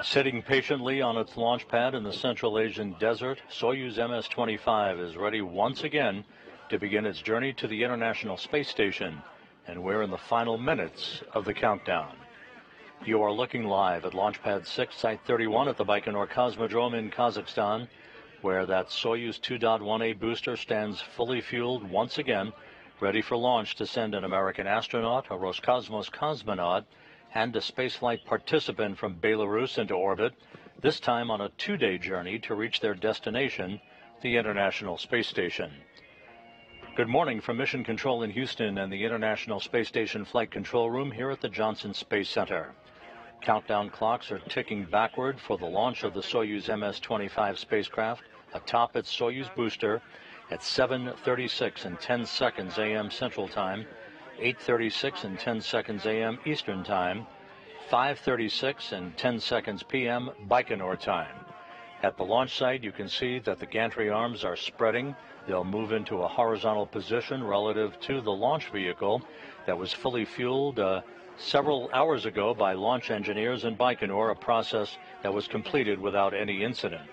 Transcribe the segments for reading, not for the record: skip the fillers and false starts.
Sitting patiently on its launch pad in the Central Asian desert, Soyuz MS-25 is ready once again to begin its journey to the International Space Station, and we're in the final minutes of the countdown. You are looking live at Launch Pad 6, Site 31 at the Baikonur Cosmodrome in Kazakhstan, where that Soyuz 2.1A booster stands fully fueled once again, ready for launch to send an American astronaut, a Roscosmos cosmonaut, and a spaceflight participant from Belarus into orbit, this time on a two-day journey to reach their destination, the International Space Station. Good morning from Mission Control in Houston and the International Space Station Flight Control Room here at the Johnson Space Center. Countdown clocks are ticking backward for the launch of the Soyuz MS-25 spacecraft atop its Soyuz booster at 7:36 and 10 seconds a.m. Central Time, 8:36 and 10 seconds a.m. Eastern Time, 5:36 and 10 seconds p.m. Baikonur Time. At the launch site, you can see that the gantry arms are spreading. They'll move into a horizontal position relative to the launch vehicle that was fully fueled several hours ago by launch engineers in Baikonur, a process that was completed without any incident.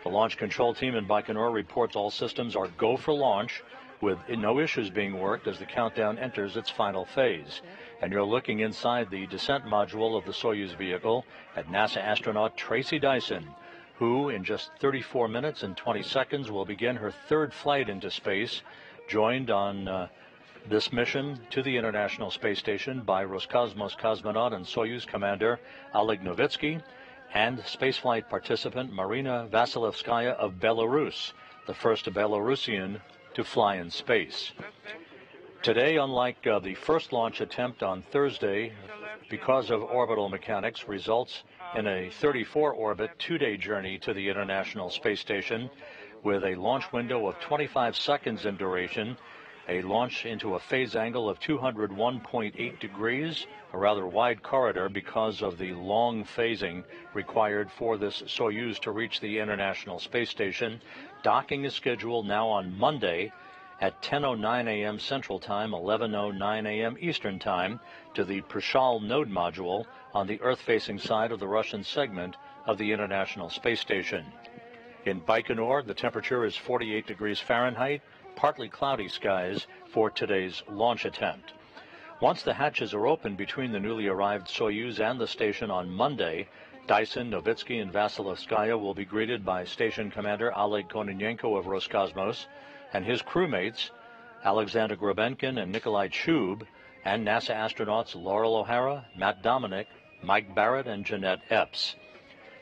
The launch control team in Baikonur reports all systems are go for launch, with no issues being worked as the countdown enters its final phase. And you're looking inside the descent module of the Soyuz vehicle at NASA astronaut Tracy Dyson, who in just 34 minutes and 20 seconds will begin her third flight into space, joined on this mission to the International Space Station by Roscosmos cosmonaut and Soyuz commander Oleg Novitskiy and spaceflight participant Marina Vasilevskaya of Belarus, the first Belarusian to fly in space. Today, unlike the first launch attempt on Thursday, because of orbital mechanics, results in a 34-orbit two-day journey to the International Space Station with a launch window of 25 seconds in duration, a launch into a phase angle of 201.8 degrees, a rather wide corridor because of the long phasing required for this Soyuz to reach the International Space Station. Docking is scheduled now on Monday at 10:09 a.m. Central Time, 11:09 a.m. Eastern Time, to the Prishal node module on the Earth-facing side of the Russian segment of the International Space Station. In Baikonur, the temperature is 48 degrees Fahrenheit, partly cloudy skies for today's launch attempt. Once the hatches are open between the newly arrived Soyuz and the station on Monday, Dyson, Novitskiy, and Vasilevskaya will be greeted by Station Commander Oleg of Roscosmos and his crewmates, Alexander Grebenkin and Nikolai Chub, and NASA astronauts Laurel O'Hara, Matt Dominic, Mike Barrett, and Jeanette Epps.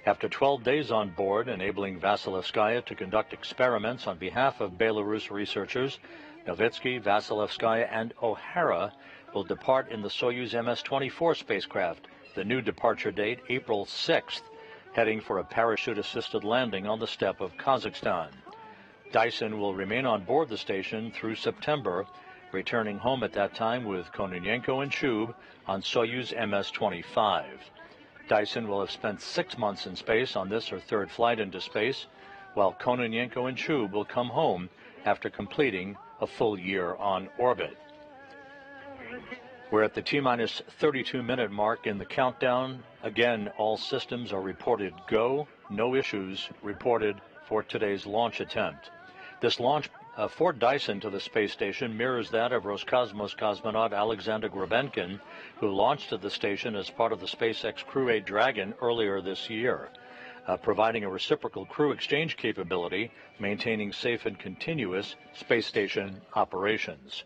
After 12 days on board, enabling Vasilevskaya to conduct experiments on behalf of Belarus researchers, Novitskiy, Vasilevskaya, and O'Hara will depart in the Soyuz MS-24 spacecraft, the new departure date April 6th, heading for a parachute-assisted landing on the steppe of Kazakhstan. Dyson will remain on board the station through September, returning home at that time with Kononenko and Chub on Soyuz MS-25. Dyson will have spent 6 months in space on this, her third flight into space, while Kononenko and Chub will come home after completing a full year on orbit. We're at the T-minus 32-minute mark in the countdown. Again, all systems are reported go, no issues reported for today's launch attempt. This launch for Dyson to the space station mirrors that of Roscosmos cosmonaut Alexander Grebenkin, who launched to the station as part of the SpaceX Crew 8 Dragon earlier this year, providing a reciprocal crew exchange capability, maintaining safe and continuous space station operations.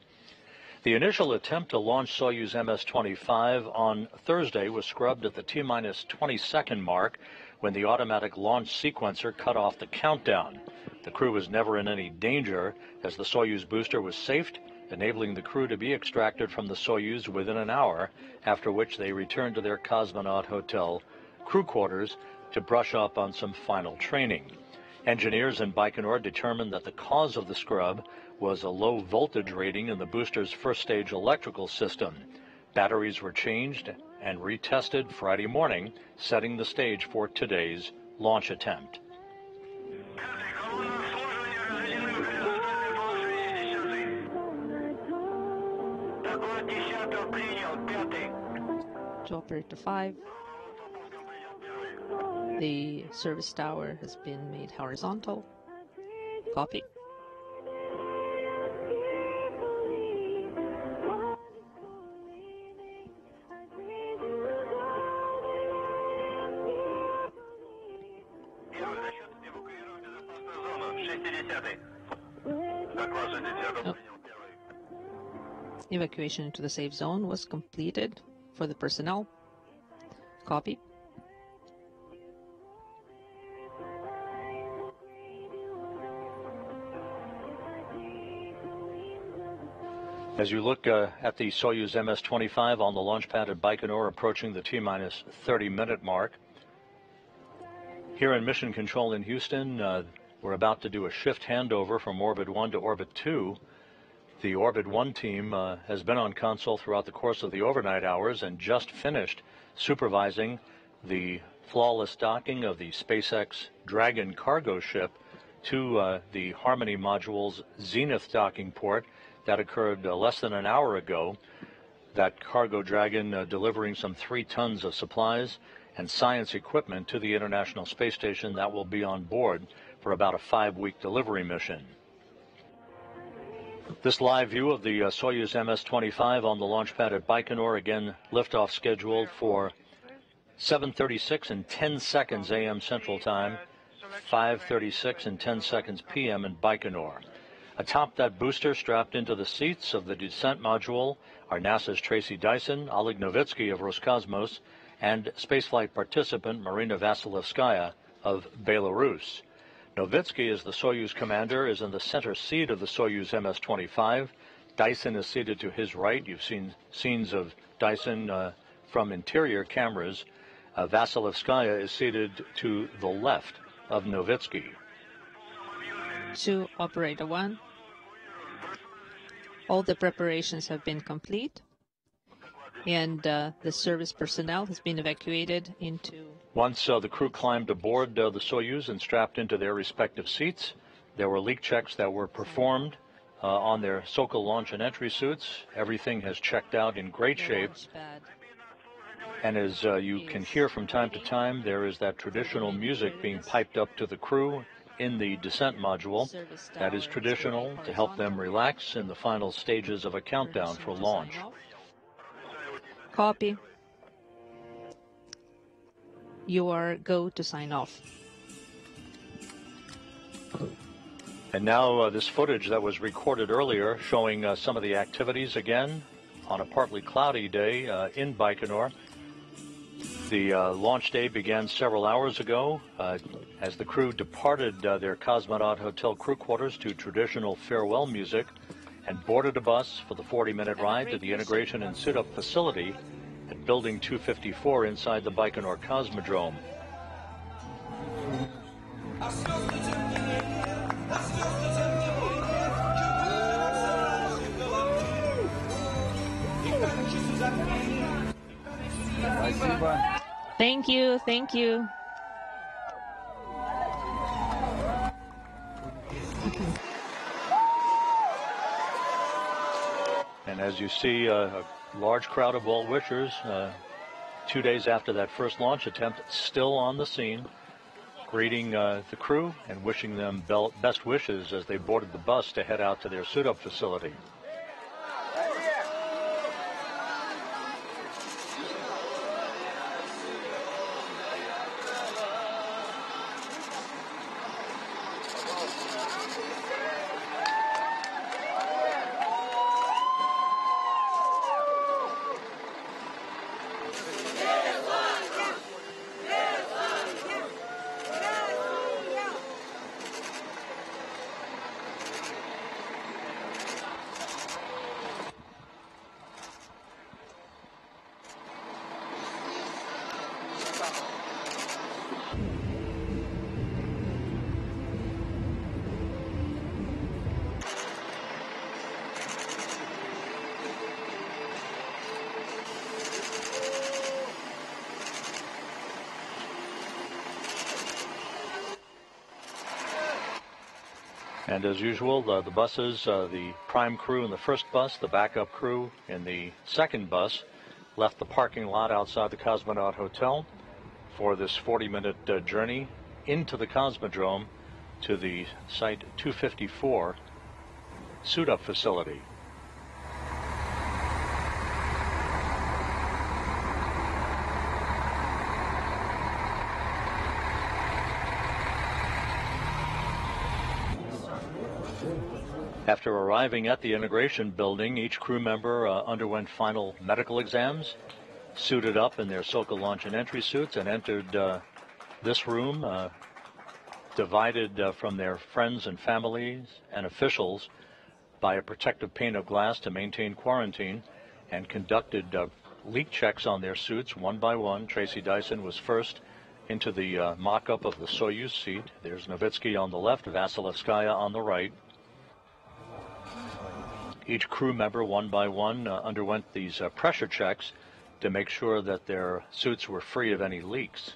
The initial attempt to launch Soyuz MS-25 on Thursday was scrubbed at the T-minus 20-second mark when the automatic launch sequencer cut off the countdown. The crew was never in any danger as the Soyuz booster was safed, enabling the crew to be extracted from the Soyuz within an hour, after which they returned to their Cosmonaut Hotel crew quarters to brush up on some final training. Engineers in Baikonur determined that the cause of the scrub was a low voltage rating in the booster's first stage electrical system. Batteries were changed and retested Friday morning, setting the stage for today's launch attempt. To operator 5. The service tower has been made horizontal. Copy. Oh. Evacuation into the safe zone was completed for the personnel. Copy. As you look at the Soyuz MS-25 on the launch pad at Baikonur, approaching the T-minus 30-minute mark. Here in Mission Control in Houston, we're about to do a shift handover from Orbit 1 to Orbit 2. The Orbit 1 team has been on console throughout the course of the overnight hours and just finished supervising the flawless docking of the SpaceX Dragon cargo ship to the Harmony module's Zenith docking port. That occurred less than an hour ago. That cargo Dragon delivering some 3 tons of supplies and science equipment to the International Space Station that will be on board for about a 5-week delivery mission. This live view of the Soyuz MS-25 on the launch pad at Baikonur, again liftoff scheduled for 7:36 and 10 seconds a.m. Central Time, 5:36 and 10 seconds p.m. in Baikonur. Atop that booster, strapped into the seats of the descent module, are NASA's Tracy Dyson, Oleg Novitskiy of Roscosmos, and spaceflight participant Marina Vasilevskaya of Belarus. Novitskiy, as the Soyuz commander, is in the center seat of the Soyuz MS-25. Dyson is seated to his right. You've seen scenes of Dyson from interior cameras. Vasilevskaya is seated to the left of Novitskiy. To Operator 1. All the preparations have been complete, and the service personnel has been evacuated into... Once the crew climbed aboard the Soyuz and strapped into their respective seats, there were leak checks that were performed on their Sokol launch and entry suits. Everything has checked out in great shape. And as you can hear from time to time, there is that traditional music being piped up to the crew in the descent module. That is traditional to help them relax in the final stages of a countdown for launch. Copy. You are go to sign off. And now this footage that was recorded earlier showing some of the activities again on a partly cloudy day in Baikonur. The launch day began several hours ago as the crew departed their Cosmonaut Hotel crew quarters to traditional farewell music and boarded a bus for the 40-minute ride to the integration and sit-up facility at Building 254 inside the Baikonur Cosmodrome. Thank you, thank you. And as you see, a large crowd of well-wishers 2 days after that first launch attempt, still on the scene, greeting the crew and wishing them best wishes as they boarded the bus to head out to their suit-up facility. And as usual, the buses, the prime crew in the first bus, the backup crew in the second bus, left the parking lot outside the Cosmonaut Hotel. for this 40-minute journey into the Cosmodrome to the Site 254 suit-up facility. After arriving at the integration building, each crew member underwent final medical exams, suited up in their Sokol launch and entry suits, and entered this room, divided from their friends and families and officials by a protective pane of glass to maintain quarantine, and conducted leak checks on their suits one by one. Tracy Dyson was first into the mock-up of the Soyuz seat. There's Novitskiy on the left, Vasilevskaya on the right. Each crew member, one by one, underwent these pressure checks to make sure that their suits were free of any leaks.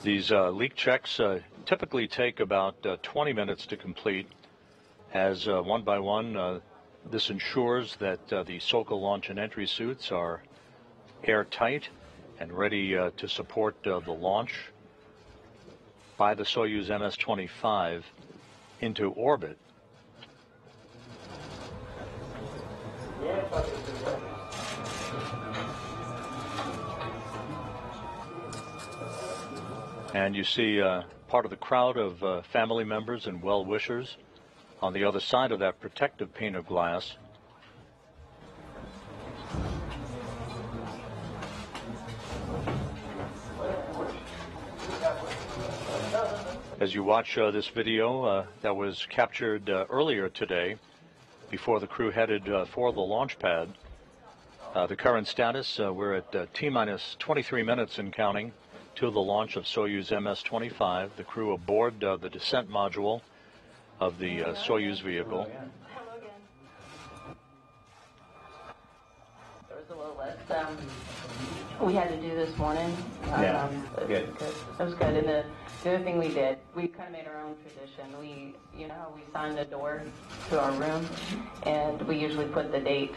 These leak checks typically take about 20 minutes to complete, as one by one this ensures that the Sokol launch and entry suits are airtight and ready to support the launch by the Soyuz MS-25 into orbit. And you see part of the crowd of family members and well-wishers on the other side of that protective pane of glass. As you watch this video that was captured earlier today before the crew headed for the launch pad, the current status, we're at T-minus 23 minutes and counting to the launch of Soyuz MS-25, the crew aboard the descent module of the Soyuz vehicle. Hello again. There was a little less we had to do this morning. Good. It was good. And the other thing we did, we kind of made our own tradition. We, you know, we signed a door to our room, and we usually put the date.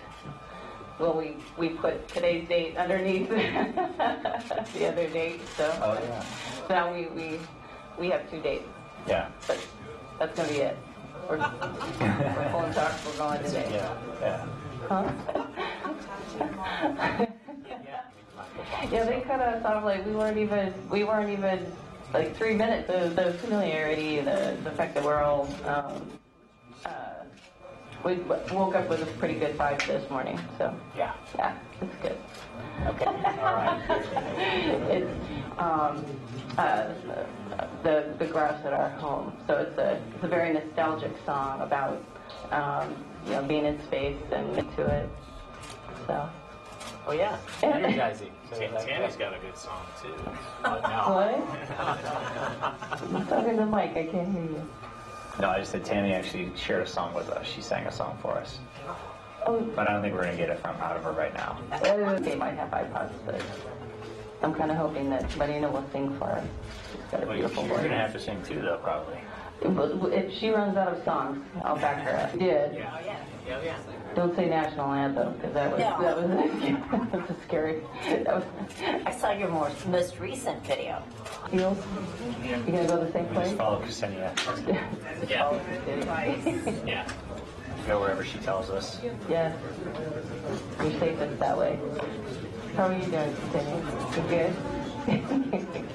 Well, we put today's date underneath the other date, so now we have 2 dates. Yeah. But that's gonna be it. We're pulling socks. We're going today. Yeah. Huh? Yeah, they kind of thought like we weren't even like 3 minutes. The familiarity, the fact that we're all. We woke up with a pretty good vibe this morning, so yeah, it's good. Okay, all right. It's the grass at our home, so it's a very nostalgic song about you know, being in space and into it. So. Oh yeah, energizing. Tammy's got a good song too. What? I'm talking to Mike. I can't hear you. No, I just said Tammy actually shared a song with us. She sang a song for us. Oh. But I don't think we're going to get it out of her right now. They might have iPods, but I'm kind of hoping that Marina will sing for us. She's got a beautiful voice. You're going to have to sing too, though, probably. If she runs out of songs, I'll back her up. Did. Yeah. Don't say national anthem, because that was a scary. I saw your most recent video. You gonna go the same place? Just follow Ksenia. Yeah. Go wherever she tells us. Yeah. You're safest that way. How are you doing, Ksenia? You good?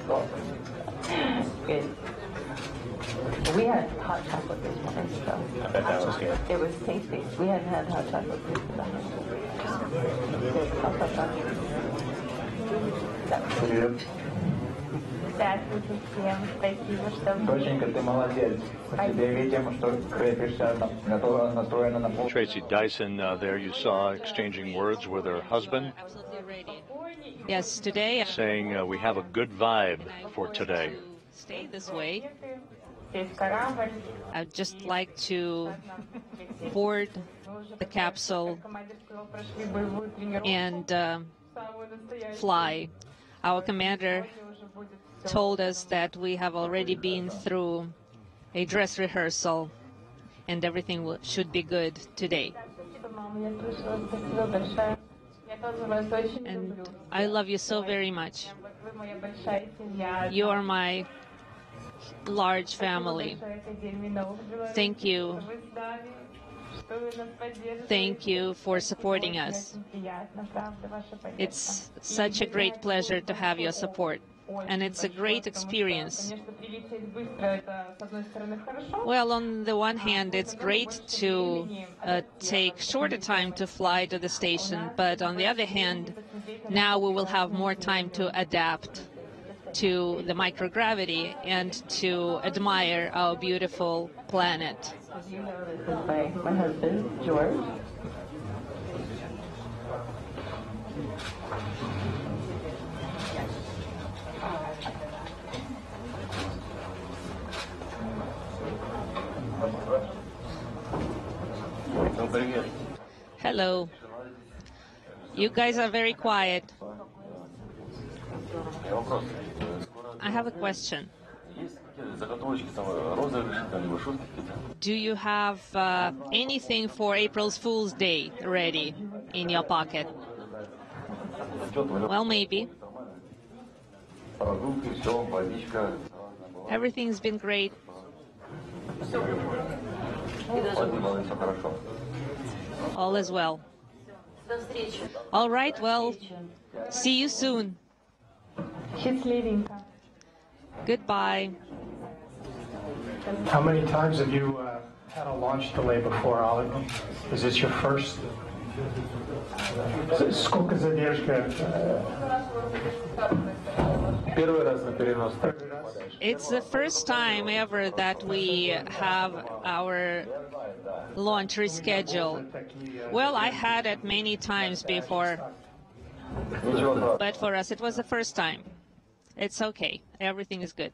Cool. Good. We had hot chocolate this morning, so I bet that was good. it was tasty. We hadn't had hot chocolate since the Здравствуйте всем. Спасибо, что Доченька, ты молодец. По тебе видим, что крепишься, готова, настроена на пол. Tracy Dyson, there you saw exchanging words with her husband, Absolutely ready. Yes, today saying we have a good vibe for today. stay this way. сесть в корабль. I'd just like to board the capsule Командир сказал, прошли боевую тренировку. and Самую настоящую. fly. Our commander Сегодня уже будет всё. told us that we have already been through a dress rehearsal and everything should be good today. Спасибо, мама, я слышала. Спасибо большое. Я тоже вас очень And люблю. I love you so very much. Вот вы моя большая семья. You are my large Спасибо family. большое Академии наук Беларуси, Thank you. что вы с нами, что вы нас поддерживаете. Thank you for supporting us. Очень приятно, правда, ваша поддержка. It's such a great pleasure to have your support, and it's a great experience. Конечно, прилететь быстро, это, с одной стороны, хорошо. Well, on the one hand, it's great to take shorter time to fly to the station, but on the other hand, now we will have more time to adapt to the microgravity and to admire our beautiful planet. As you know, this is my husband, George. Hello. You guys are very quiet. I have a question. Do you have anything for April's Fool's Day ready in your pocket? Well, maybe. Everything's been great. All is well. All right, well, see you soon. Счастливенько. Goodbye. How many times have you had a launch delay before, Oleg? Is this your first? Сколько задержка? Первый раз на перенос. It's the first time ever that we have our launch rescheduled. Well, I had it many times before, but for us it was the first time. It's okay. Everything is good.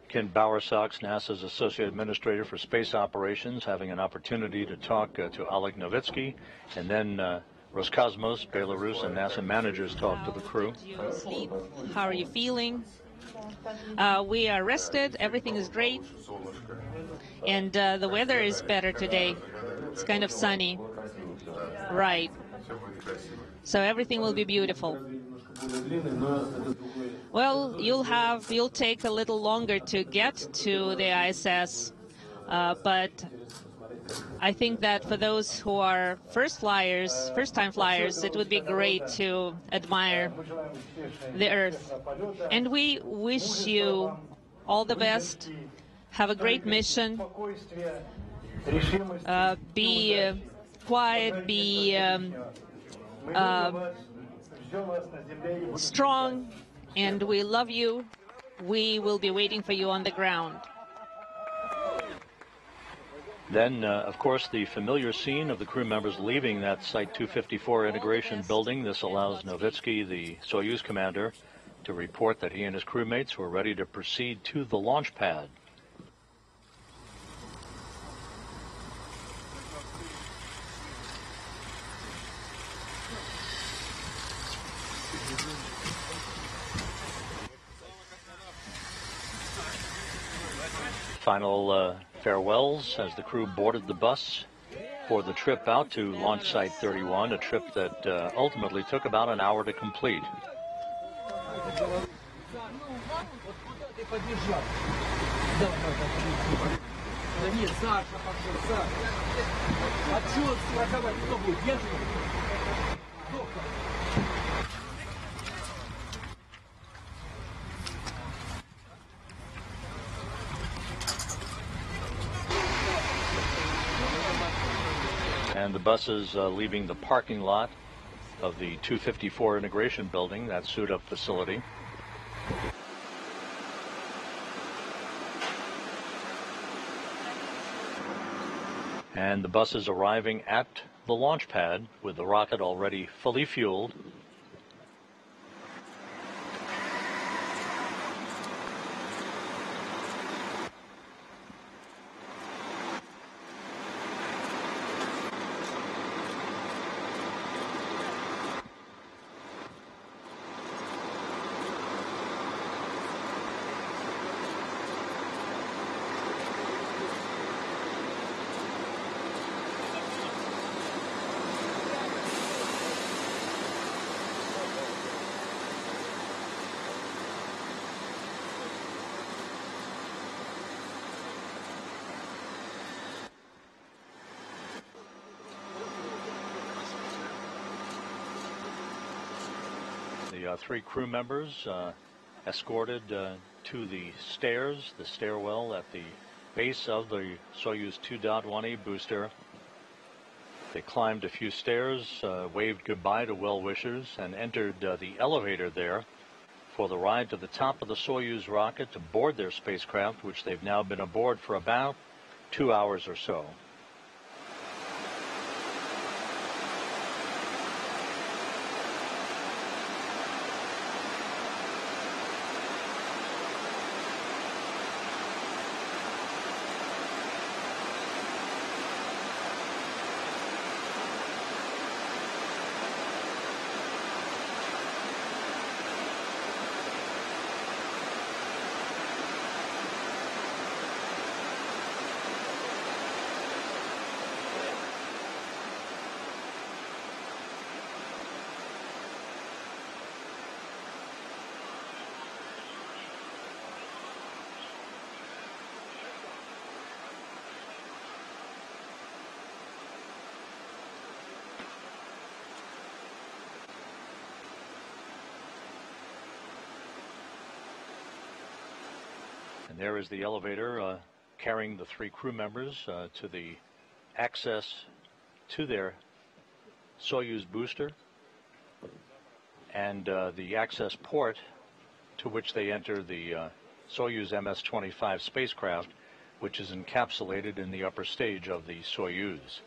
Ken Bowersox, NASA's Associate Administrator for Space Operations, having an opportunity to talk to Oleg Novitskiy, and then Roscosmos, Belarus, and NASA managers talk to the crew. Did you sleep? How are you feeling? We are rested. Everything is great. And the weather is better today. It's kind of sunny. Right. So everything will be beautiful. Well, you'll take a little longer to get to the ISS, but I think that for those who are first-time flyers, it would be great to admire the Earth. And we wish you all the best. Have a great mission. Be quiet, be strong, and we love you. We will be waiting for you on the ground. Then, of course, the familiar scene of the crew members leaving that Site 254 integration building. This allows Novitskiy, the Soyuz commander, to report that he and his crewmates were ready to proceed to the launch pad. Final farewells as the crew boarded the bus for the trip out to Launch Site 31, a trip that ultimately took about an hour to complete. And the buses leaving the parking lot of the 254 integration building, that suit-up facility. And the buses arriving at the launch pad with the rocket already fully fueled. The three crew members escorted to the stairs, the stairwell at the base of the Soyuz 2.1A booster. They climbed a few stairs, waved goodbye to well-wishers, and entered the elevator there for the ride to the top of the Soyuz rocket to board their spacecraft, which they've now been aboard for about 2 hours or so. And there is the elevator carrying the three crew members to the access to their Soyuz booster and the access port to which they enter the Soyuz MS-25 spacecraft, which is encapsulated in the upper stage of the Soyuz.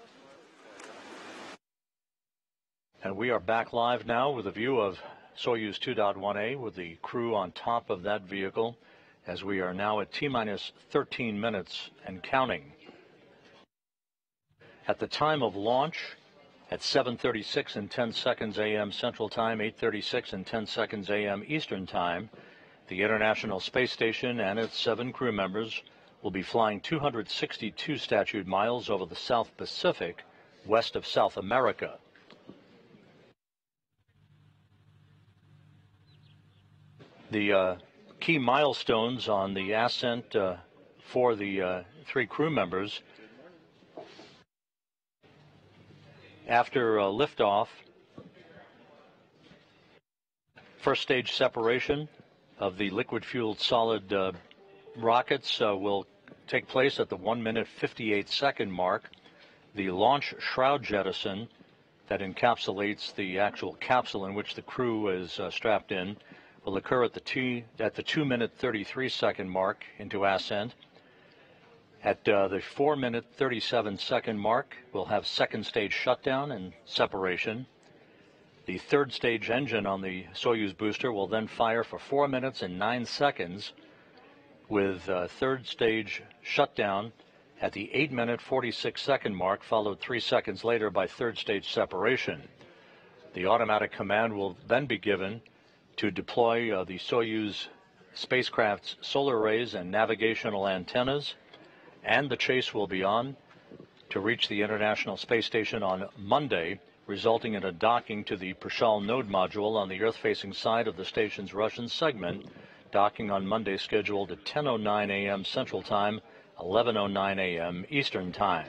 And we are back live now with a view of Soyuz 2.1A with the crew on top of that vehicle, as we are now at T-minus 13 minutes and counting. At the time of launch, at 7:36 and 10 seconds a.m. Central Time, 8:36 and 10 seconds a.m. Eastern Time, the International Space Station and its 7 crew members will be flying 262 statute miles over the South Pacific, west of South America. The key milestones on the ascent for the 3 crew members: after liftoff, first stage separation of the liquid-fueled solid rockets will take place at the 1-minute 58-second mark. The launch shroud jettison that encapsulates the actual capsule in which the crew is strapped in will occur at the 2-minute 33-second mark into ascent. At the 4-minute 37-second mark, we'll have second stage shutdown and separation. The third stage engine on the Soyuz booster will then fire for 4 minutes and 9 seconds, with third stage shutdown at the 8-minute 46-second mark, followed 3 seconds later by third stage separation. The automatic command will then be given to deploy the Soyuz spacecraft's solar arrays and navigational antennas, and the chase will be on to reach the International Space Station on Monday, resulting in a docking to the Prishal node module on the Earth-facing side of the station's Russian segment, docking on Monday scheduled at 10:09 a.m. Central Time, 11:09 a.m. Eastern Time.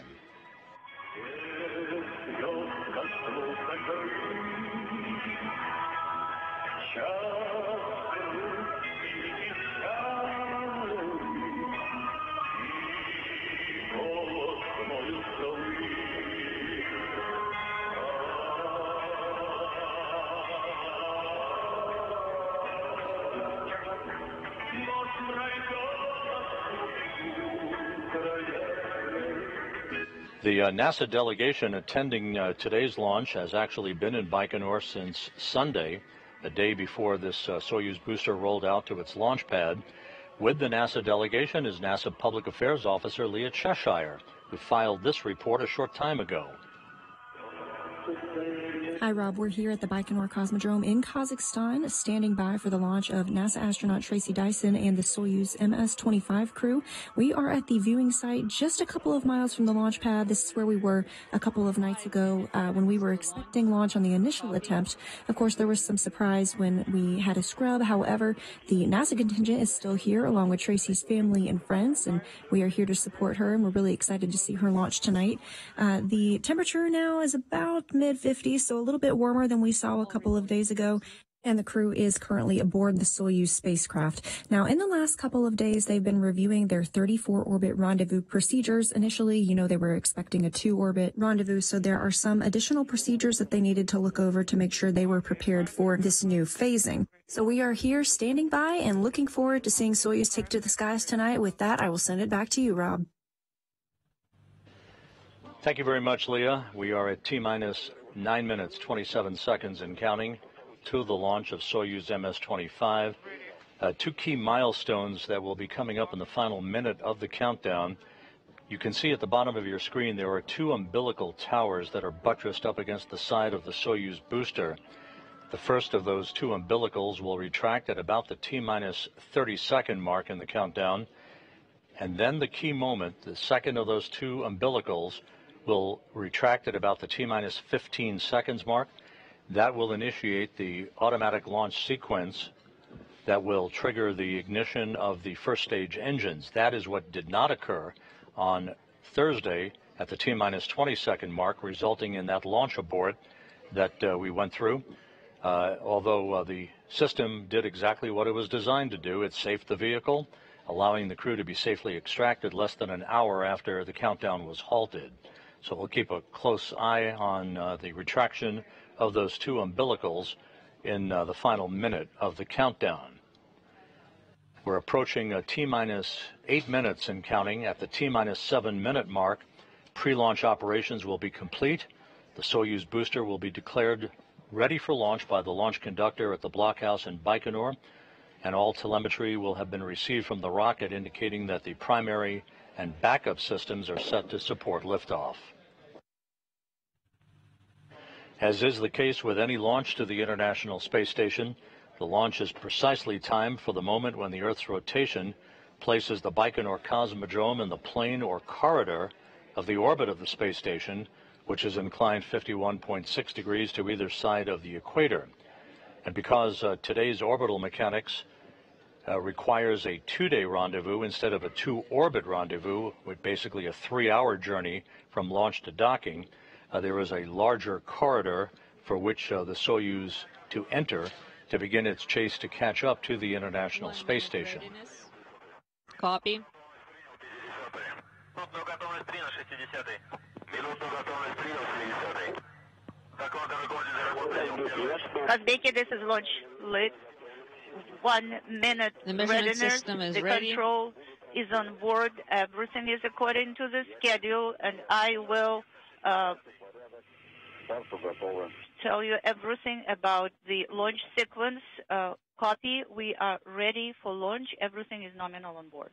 The NASA delegation attending today's launch has actually been in Baikonur since Sunday, the day before this Soyuz booster rolled out to its launch pad. With the NASA delegation is NASA Public Affairs Officer Leah Cheshire, who filed this report a short time ago. Hi, Rob. We're here at the Baikonur Cosmodrome in Kazakhstan, standing by for the launch of NASA astronaut Tracy Dyson and the Soyuz MS-25 crew. We are at the viewing site just a couple of miles from the launch pad. This is where we were a couple of nights ago when we were expecting launch on the initial attempt. Of course, there was some surprise when we had a scrub. However, the NASA contingent is still here along with Tracy's family and friends, and we are here to support her, and we're really excited to see her launch tonight. The temperature now is about mid-50s, so a little bit warmer than we saw a couple of days ago, and the crew is currently aboard the Soyuz spacecraft. Now, in the last couple of days, they've been reviewing their 34-orbit rendezvous procedures. Initially, they were expecting a 2-orbit rendezvous, so there are some additional procedures that they needed to look over to make sure they were prepared for this new phasing. So we are here standing by and looking forward to seeing Soyuz take to the skies tonight. With that, I will send it back to you, Rob. Thank you very much, Leah. We are at T-minus 9 minutes, 27 seconds and counting to the launch of Soyuz MS-25. Two key milestones that will be coming up in the final minute of the countdown. You can see at the bottom of your screen there are two umbilical towers that are buttressed up against the side of the Soyuz booster. The first of those two umbilicals will retract at about the T-minus 30-second mark in the countdown. And then the key moment, the second of those two umbilicals, will retract at about the T-minus 15 seconds mark. That will initiate the automatic launch sequence that will trigger the ignition of the first stage engines. That is what did not occur on Thursday at the T-minus 20-second mark, resulting in that launch abort that we went through. Although the system did exactly what it was designed to do, it safed the vehicle, allowing the crew to be safely extracted less than an hour after the countdown was halted. So we'll keep a close eye on the retraction of those two umbilicals in the final minute of the countdown. We're approaching T-minus 8 minutes and counting. At the T-minus 7-minute mark, pre-launch operations will be complete. The Soyuz booster will be declared ready for launch by the launch conductor at the blockhouse in Baikonur, and all telemetry will have been received from the rocket indicating that the primary and backup systems are set to support liftoff. As is the case with any launch to the International Space Station, the launch is precisely timed for the moment when the Earth's rotation places the Baikonur Cosmodrome in the plane or corridor of the orbit of the space station, which is inclined 51.6 degrees to either side of the equator. And because today's orbital mechanics requires a 2-day rendezvous instead of a 2-orbit rendezvous, with basically a 3-hour journey from launch to docking, there is a larger corridor for which the Soyuz to enter to begin its chase to catch up to the International Space Station. Copy. Kazbeki, this is launch lit. 1 minute The measurement readiness. system is the ready. Control is on board. Everything is according to the schedule, and I will tell you everything about the launch sequence. Copy. We are ready for launch. Everything is nominal on board.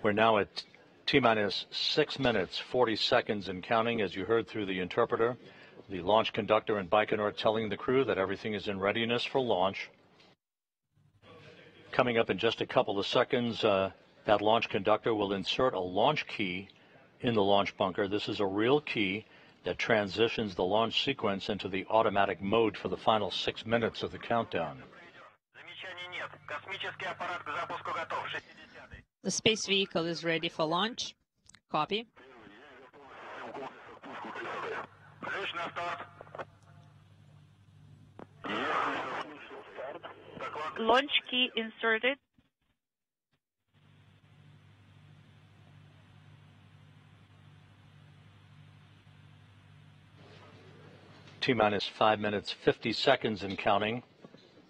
We're now at T-minus 6 minutes, 40 seconds and counting, as you heard through the interpreter. The launch conductor in Baikonur telling the crew that everything is in readiness for launch. Coming up in just a couple of seconds, that launch conductor will insert a launch key in the launch bunker. This is a real key that transitions the launch sequence into the automatic mode for the final 6 minutes of the countdown. The space vehicle is ready for launch. Copy. Launch key inserted. T-minus 5 minutes, 50 seconds and counting.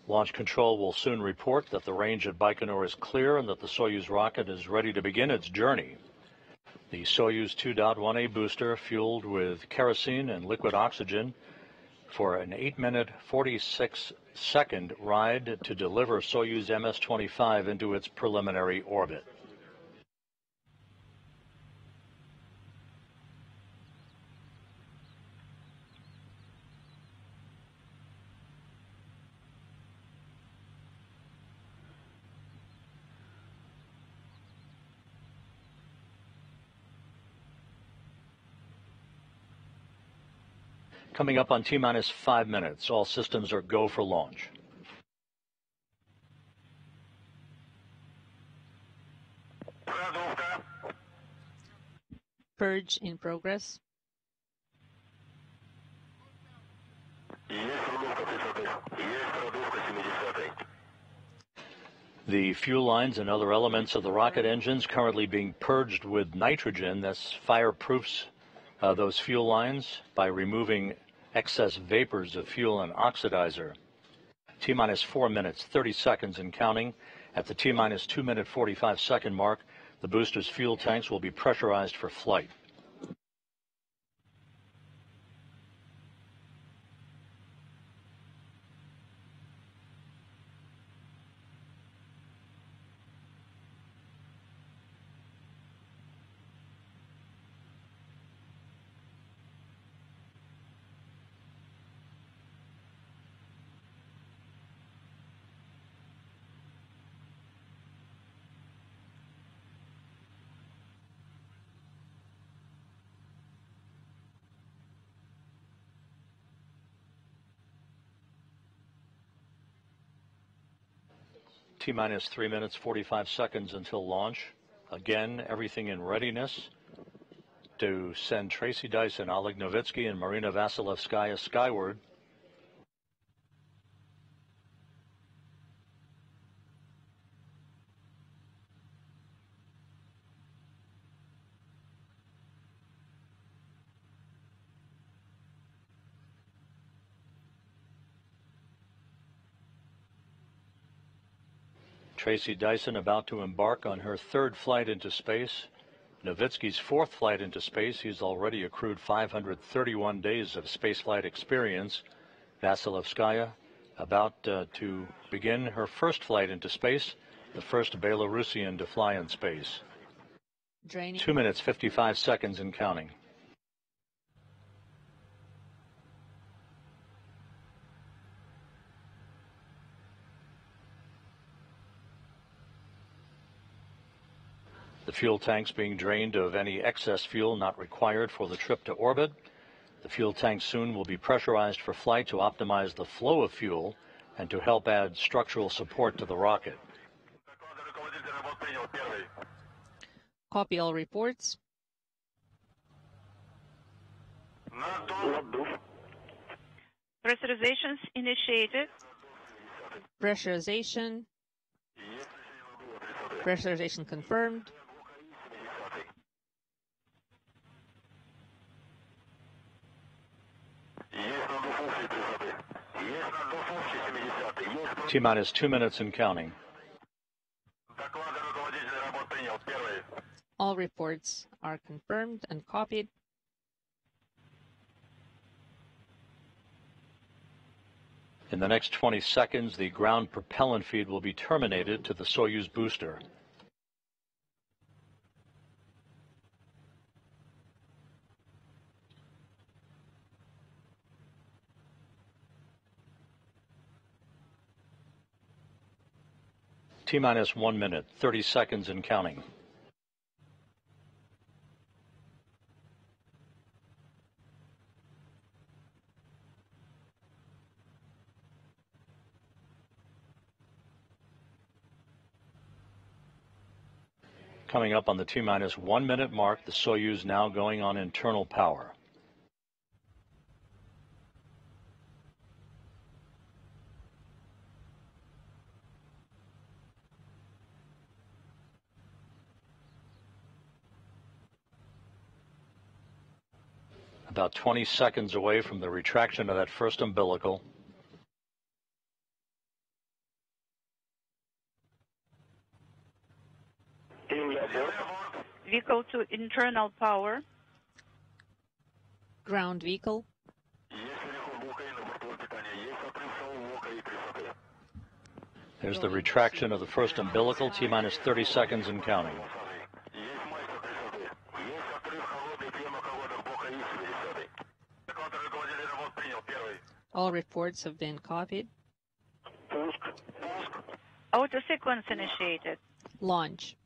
Launch Control will soon report that the range at Baikonur is clear and that the Soyuz rocket is ready to begin its journey. The Soyuz 2.1A booster, fueled with kerosene and liquid oxygen, for an 8-minute, 46-second ride to deliver Soyuz MS-25 into its preliminary orbit. Coming up on T-minus 5 minutes, all systems are go for launch. Purge in progress. The fuel lines and other elements of the rocket engines currently being purged with nitrogen. This fireproofs those fuel lines by removing excess vapors of fuel and oxidizer. T-minus 4 minutes, 30 seconds and counting. At the T-minus 2-minute, 45-second mark, the booster's fuel tanks will be pressurized for flight. T-minus 3 minutes, 45 seconds until launch. Again, everything in readiness to send Tracy Dyson, Oleg Novitskiy, and Marina Vasilevskaya skyward. Tracy Dyson about to embark on her 3rd flight into space. Novitskiy's 4th flight into space. He's already accrued 531 days of spaceflight experience. Vasilevskaya about to begin her 1st flight into space, the first Belarusian to fly in space. Draining. 2 minutes, 55 seconds and counting. The fuel tanks being drained of any excess fuel not required for the trip to orbit. The fuel tanks soon will be pressurized for flight to optimize the flow of fuel and to help add structural support to the rocket. Copy all reports. Pressurizations initiated. Pressurization. Pressurization confirmed. T-minus 2 minutes and counting. All reports are confirmed and copied. In the next 20 seconds, the ground propellant feed will be terminated to the Soyuz booster. T-minus 1 minute, 30 seconds and counting. Coming up on the T-minus 1 minute mark, the Soyuz now going on internal power. About 20 seconds away from the retraction of that first umbilical. Vehicle to internal power. Ground vehicle. There's the retraction of the first umbilical, T-minus 30 seconds and counting. All reports have been copied. Auto sequence initiated. Launch.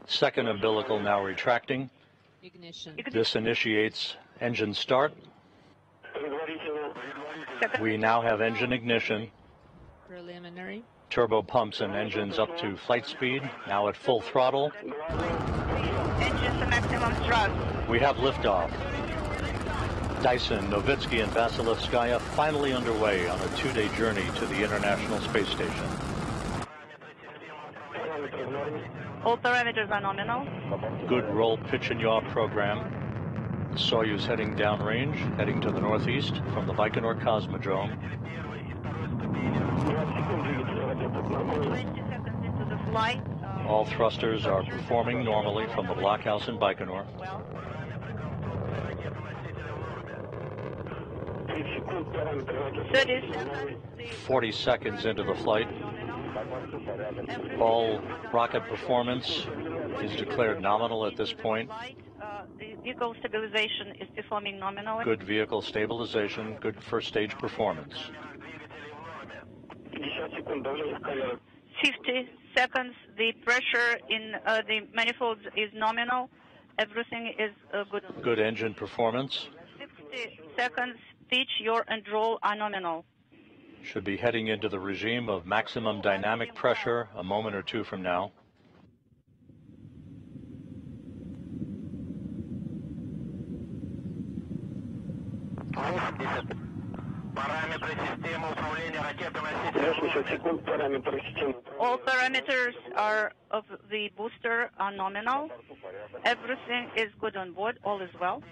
Second umbilical now retracting. Ignition. This initiates engine start. We now have engine ignition. Preliminary. Turbo pumps and engines up to flight speed, now at full throttle. Engine to maximum thrust. We have liftoff. Dyson, Novitskiy, and Vasilevskaya finally underway on a 2-day journey to the International Space Station. All parameters are nominal. Good roll, pitch, and yaw program. The Soyuz heading downrange, heading to the northeast from the Baikonur Cosmodrome. 20 seconds into the flight. All thrusters are performing normally from the blockhouse in Baikonur. 30 seconds. 40 seconds into the flight. All rocket performance is declared nominal at this point. The vehicle stabilization is performing nominally. Good vehicle stabilization, good first stage performance. 50 seconds. The pressure in the manifolds is nominal. Everything is good. Good engine performance. 60 seconds. Pitch, yaw, and roll are nominal. Should be heading into the regime of maximum dynamic pressure a moment or two from now. All parameters of the booster are nominal. Everything is good on board. All is well.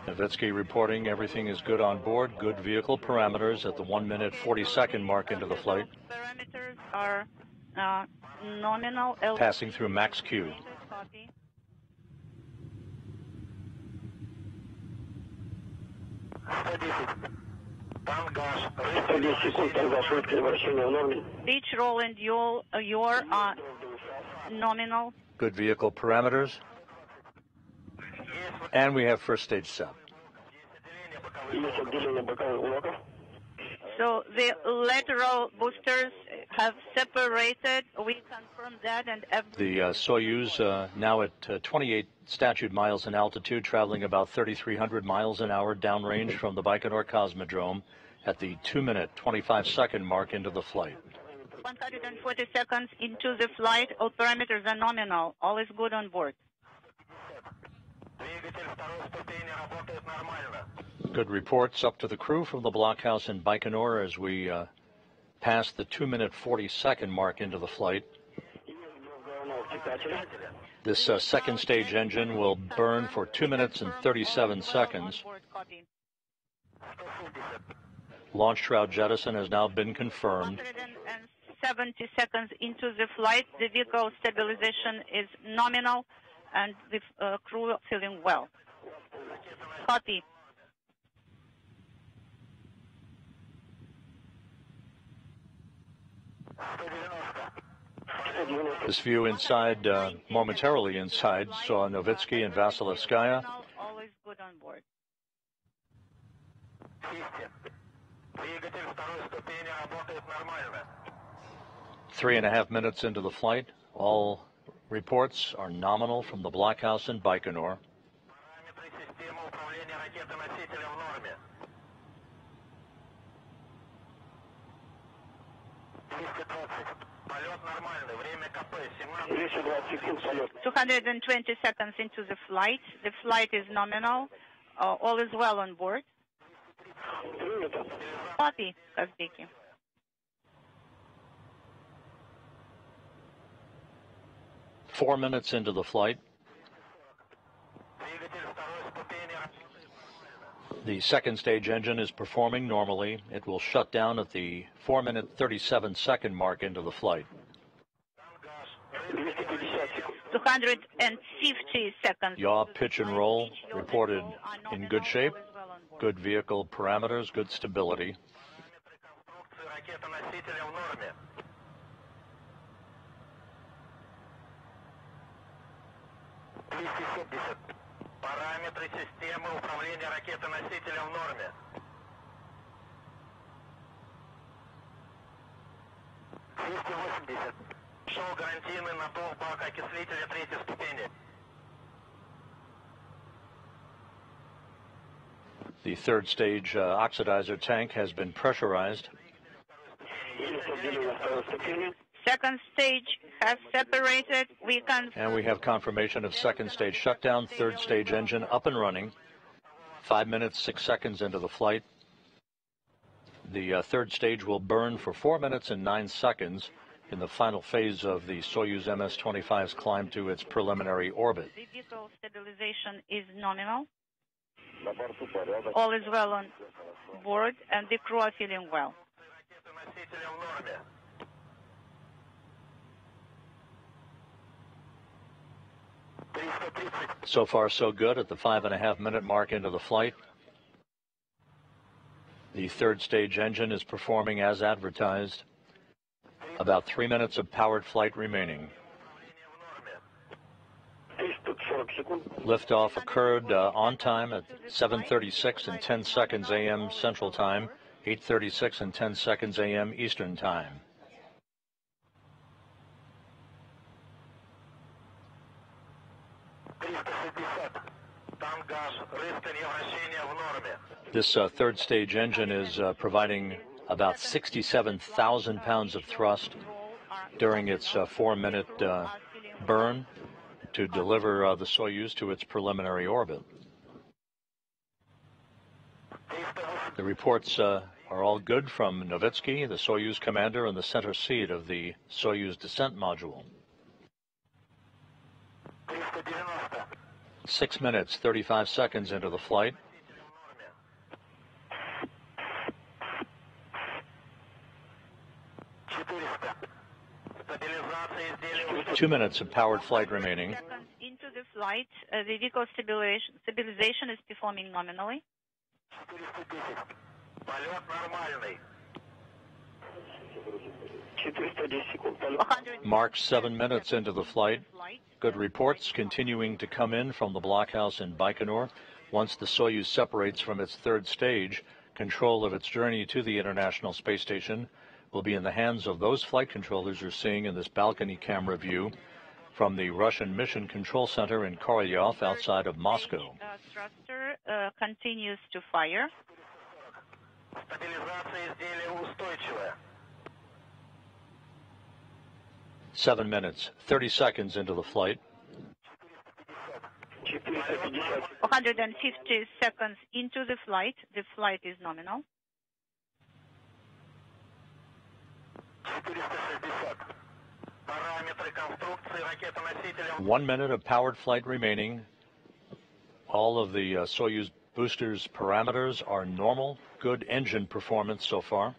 Novitskiy reporting everything is good on board. Good vehicle parameters at the 1-minute 40-second mark into the flight. Parameters are nominal. Passing through max Q. Copy. Pitch, roll, and yaw are nominal. Good vehicle parameters. And we have first stage set. So the lateral boosters have separated. We confirm that, and the Soyuz now at 28 statute miles in altitude, traveling about 3,300 miles an hour downrange from the Baikonur Cosmodrome at the 2-minute 25-second mark into the flight. 140 seconds into the flight. All parameters are nominal. All is good on board. Good reports up to the crew from the blockhouse in Baikonur as we pass the 2-minute 40-second mark into the flight. This second stage engine will burn for 2 minutes and 37 seconds. Launch shroud jettison has now been confirmed. 170 seconds into the flight, the vehicle stabilization is nominal, and the crew are feeling well. Copy. This view inside, momentarily inside, saw Novitskiy and Vasilevskaya. Always good on board. 3.5 minutes into the flight, all reports are nominal from the blockhouse in Baikonur. $220 seconds into the flight. The flight is nominal. All is well on board. Copy, Kazbeki. Four minutes into the flight. The second stage engine is performing normally. It will shut down at the 4-minute 37-second mark into the flight. 250 seconds. Yaw, pitch, and roll reported in good shape. Good vehicle parameters, good stability. Параметры системы управления ракетой-носителем в норме. 280. Шел гарантийный натов бака окислителя третьей ступени. The third stage oxidizer tank has been pressurized. Second stage has separated. And we have confirmation of second stage shutdown, third stage engine up and running. 5 minutes, 6 seconds into the flight. The third stage will burn for 4 minutes and 9 seconds in the final phase of the Soyuz MS-25's climb to its preliminary orbit. Vehicle stabilization is nominal. All is well on board, and the crew are feeling well. So far, so good at the 5.5-minute mark into the flight. The third stage engine is performing as advertised. About 3 minutes of powered flight remaining. Liftoff occurred on time at 7:36 and 10 seconds a.m. Central Time, 8:36 and 10 seconds a.m. Eastern Time. This third stage engine is providing about 67,000 pounds of thrust during its 4-minute burn to deliver the Soyuz to its preliminary orbit. The reports are all good from Novitskiy, the Soyuz commander in the center seat of the Soyuz descent module. 6 minutes, 35 seconds into the flight. Two minutes of powered flight remaining. Into the flight, the vehicle stabilization is performing nominally. Mark 7 minutes into the flight. Good reports continuing to come in from the blockhouse in Baikonur. Once the Soyuz separates from its third stage, control of its journey to the International Space Station will be in the hands of those flight controllers you're seeing in this balcony camera view from the Russian Mission Control Center in Korolyov outside of Moscow. Thruster continues to fire. 7 minutes, 30 seconds into the flight. 150 seconds into the flight. The flight is nominal. 1 minute of powered flight remaining. All of the Soyuz boosters' parameters are normal. Good engine performance so far.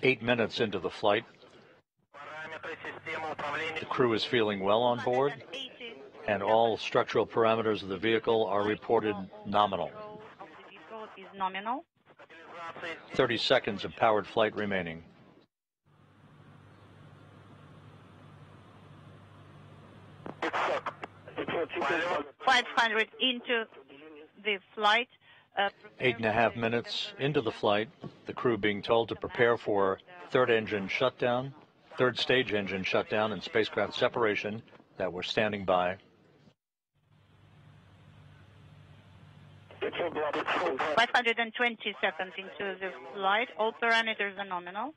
Eight minutes into the flight. The crew is feeling well on board, and all structural parameters of the vehicle are reported nominal. 30 seconds of powered flight remaining. .500 into the flight. 8.5 minutes into the flight, the crew being told to prepare for third stage engine shutdown and spacecraft separation that we're standing by. 520 seconds into the flight. All parameters are nominal.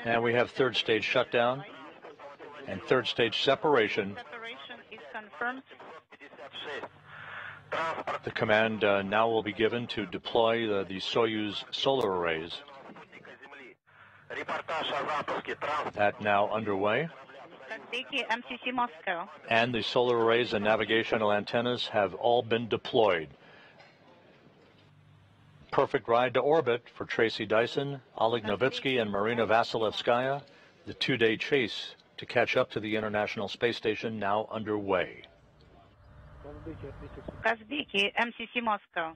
And we have third stage shutdown and third stage separation. Separation is confirmed. The command now will be given to deploy the Soyuz solar arrays. That now underway. Kazbeki, MCC Moscow. And the solar arrays and navigational antennas have all been deployed. Perfect ride to orbit for Tracy Dyson, Oleg Novitskiy, and Marina Vasilevskaya. The two-day chase to catch up to the International Space Station now underway. Kazbeki, MCC Moscow.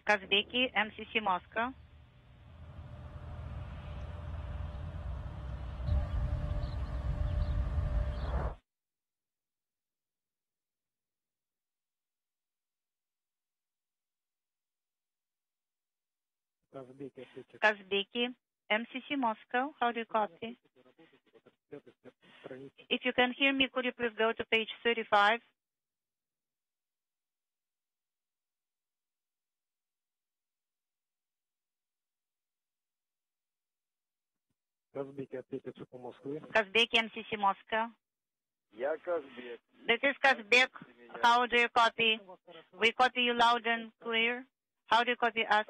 Kazbeki, MCC Moscow. Kazbeki, MCC Moscow. How do you copy? If you can hear me, could you please go to page 35? Kazbeki, MCC Moscow. This is Kazbek. How do you copy? We copy you loud and clear. How do you copy us?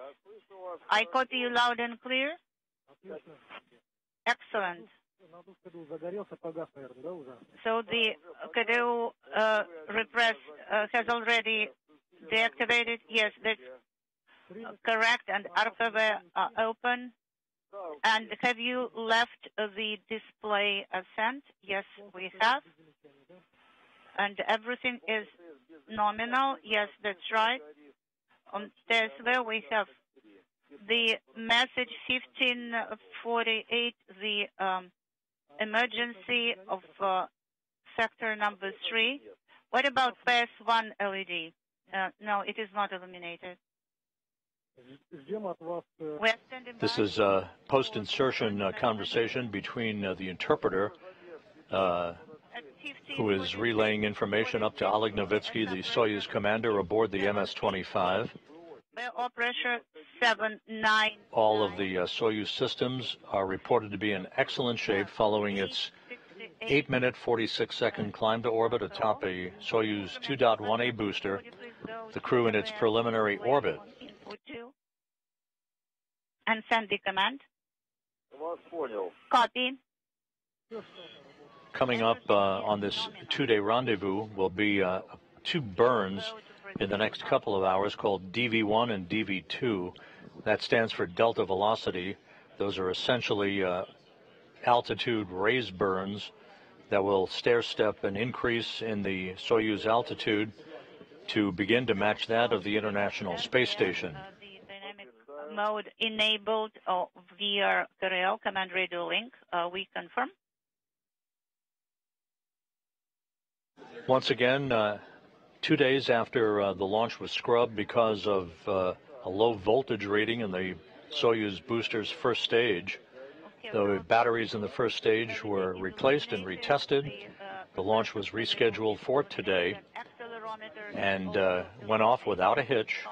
I copy you loud and clear. Excellent. So the Cadeu repress has already deactivated. Yes, that's correct. And archive open. And have you left the display ascent? Yes, we have. And everything is nominal. Yes, that's right. On Tesla, we have the message 1548, the emergency of sector number 3. What about PS1 LED? No, it is not illuminated. This is a post-insertion conversation between the interpreter who is relaying information up to Oleg Novitskiy, the Soyuz commander aboard the MS-25. Oil pressure 799. All of the Soyuz systems are reported to be in excellent shape following its 8-minute, 46-second climb to orbit atop a Soyuz 2.1A booster, the crew in its preliminary orbit. And send the command. Copy. Coming up on this two-day rendezvous will be 2 burns in the next couple of hours called DV1 and DV2. That stands for delta velocity. Those are essentially altitude raised burns that will stair-step an increase in the Soyuz altitude to begin to match that of the International Space Station. Mode enabled via Karel command radio link. We confirm. Once again, 2 days after the launch was scrubbed because of a low voltage rating in the Soyuz booster's first stage, the batteries in the first stage were replaced and retested. The launch was rescheduled for today and went off without a hitch,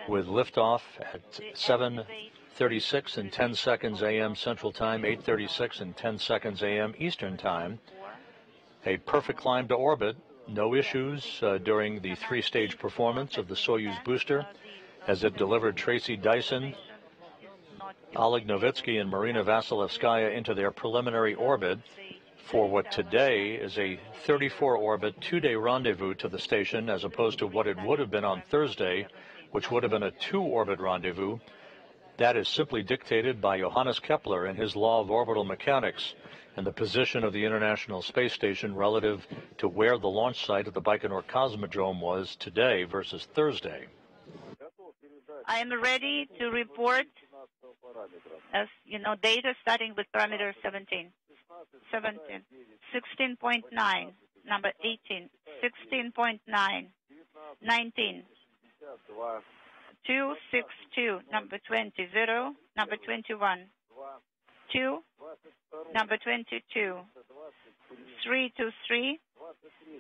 with liftoff at 7:36 and 10 seconds a.m. Central Time, 8:36 and 10 seconds a.m. Eastern Time. A perfect climb to orbit, no issues during the 3-stage performance of the Soyuz booster as it delivered Tracy Dyson, Oleg Novitskiy, and Marina Vasilevskaya into their preliminary orbit for what today is a 34-orbit 2-day rendezvous to the station, as opposed to what it would have been on Thursday, which would have been a 2-orbit rendezvous. That is simply dictated by Johannes Kepler and his law of orbital mechanics and the position of the International Space Station relative to where the launch site of the Baikonur Cosmodrome was today versus Thursday. I am ready to report, as you know, data starting with parameter 17, 16.9, number 18, 16.9, 19, 262, number 20, 0, number 21, 2, number 22, 323,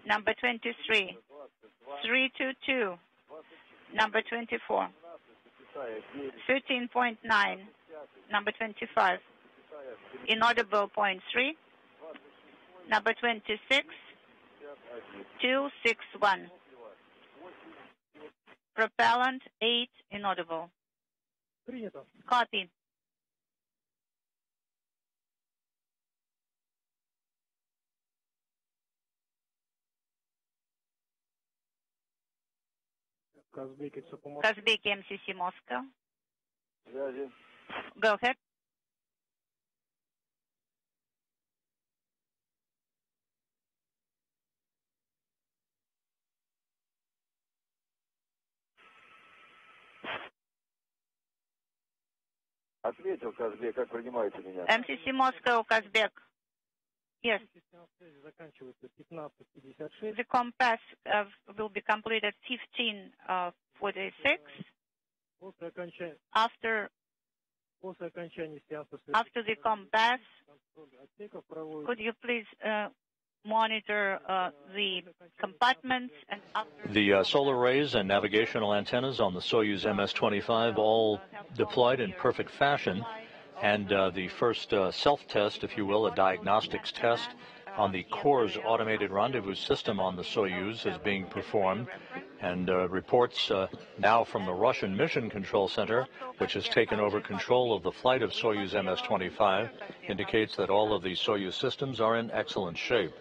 number 23, 322, number 24, 13.9, number 25, inaudible 0.3, number 26, 261, Propellant 8 inaudible. Copy. Kazbek MCC Moscow. Go ahead. Ответил, Казбек, как принимаете меня? MCC Moscow, Kazbek. Yes. The compass will be completed 15:46. After the compass, could you please monitor the compartments and the solar arrays and navigational antennas on the Soyuz MS-25 all deployed in perfect fashion, and the first self-test, if you will, a diagnostics test on the core's automated rendezvous system on the Soyuz is being performed, and reports now from the Russian Mission Control Center, which has taken over control of the flight of Soyuz MS-25, indicates that all of the Soyuz systems are in excellent shape.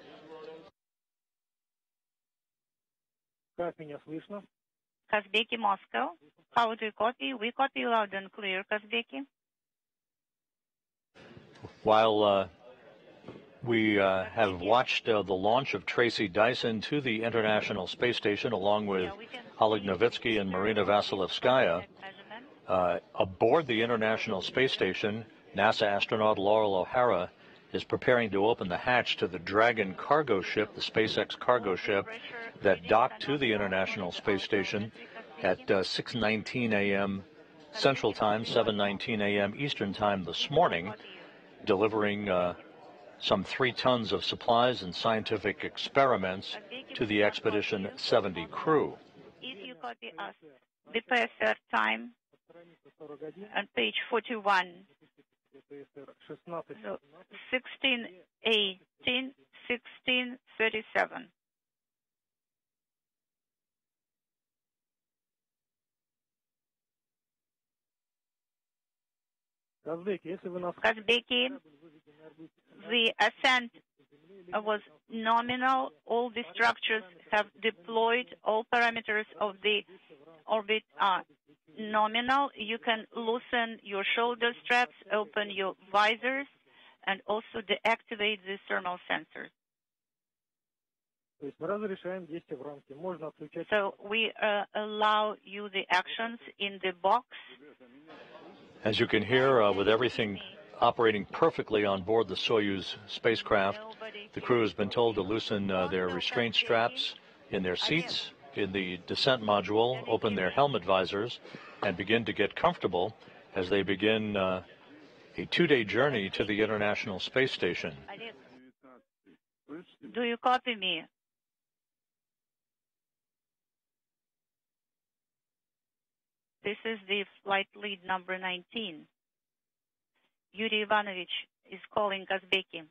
Kazbeki Moscow. How do you copy? We copy loud and clear, Kazbeki. While we have watched the launch of Tracy Dyson to the International Space Station along with Oleg Novitskiy and Marina Vasilevskaya, aboard the International Space Station, NASA astronaut Laurel O'Hara is preparing to open the hatch to the Dragon cargo ship, the SpaceX cargo ship, that docked to the International Space Station at 6:19 a.m. Central Time, 7:19 a.m. Eastern Time this morning, delivering some 3 tons of supplies and scientific experiments to the Expedition 70 crew. If you copy us, the PSR time on page 41, so 16:18, 16:37. Kazbeki, the ascent was nominal. All the structures have deployed. All parameters of the orbit are nominal. You can loosen your shoulder straps, open your visors, and also deactivate the thermal sensors. So we allow you the actions in the box. As you can hear, with everything operating perfectly on board the Soyuz spacecraft, the crew has been told to loosen their restraint straps in their seats, in the descent module, open their helmet visors, and begin to get comfortable as they begin a 2-day journey to the International Space Station. Do you copy me? This is the flight lead number 19. Yuri Ivanovich is calling Kazbeki.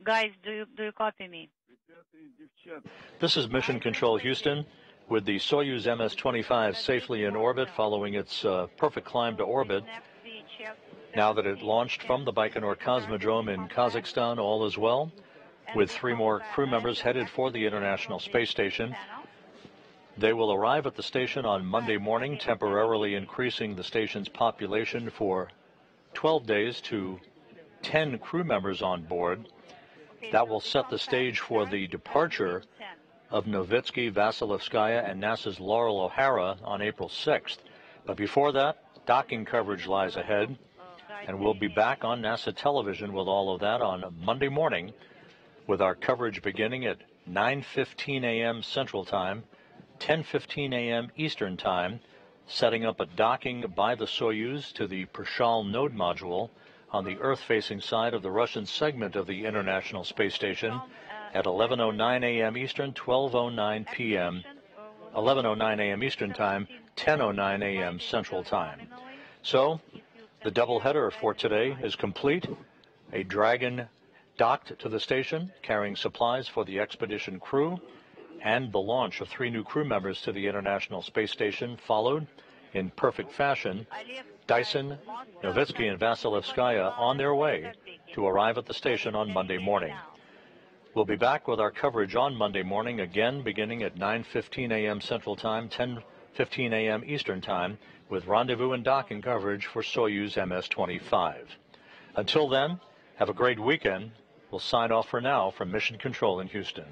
Guys, do you copy me? This is Mission Control Houston, with the Soyuz MS-25 safely in orbit following its perfect climb to orbit. Now that it launched from the Baikonur Cosmodrome in Kazakhstan, all is well, with 3 more crew members headed for the International Space Station. They will arrive at the station on Monday morning, temporarily increasing the station's population for 12 days to 10 crew members on board. That will set the stage for the departure of Novitskiy, Vasilevskaya, and NASA's Laurel O'Hara on April 6th. But before that, docking coverage lies ahead, and we'll be back on NASA television with all of that on Monday morning, with our coverage beginning at 9:15 a.m. Central Time, 10:15 a.m. Eastern Time, setting up a docking by the Soyuz to the Prishal node module on the Earth-facing side of the Russian segment of the International Space Station at 11:09 a.m. Eastern, 12:09 p.m., 11:09 a.m. Eastern Time, 10:09 a.m. Central Time. So, the doubleheader for today is complete. A Dragon docked to the station, carrying supplies for the expedition crew, and the launch of 3 new crew members to the International Space Station followed in perfect fashion. Dyson, Novitskiy, and Vasilevskaya on their way to arrive at the station on Monday morning. We'll be back with our coverage on Monday morning, again beginning at 9:15 a.m. Central Time, 10:15 a.m. Eastern Time, with rendezvous and docking coverage for Soyuz MS-25. Until then, have a great weekend. We'll sign off for now from Mission Control in Houston.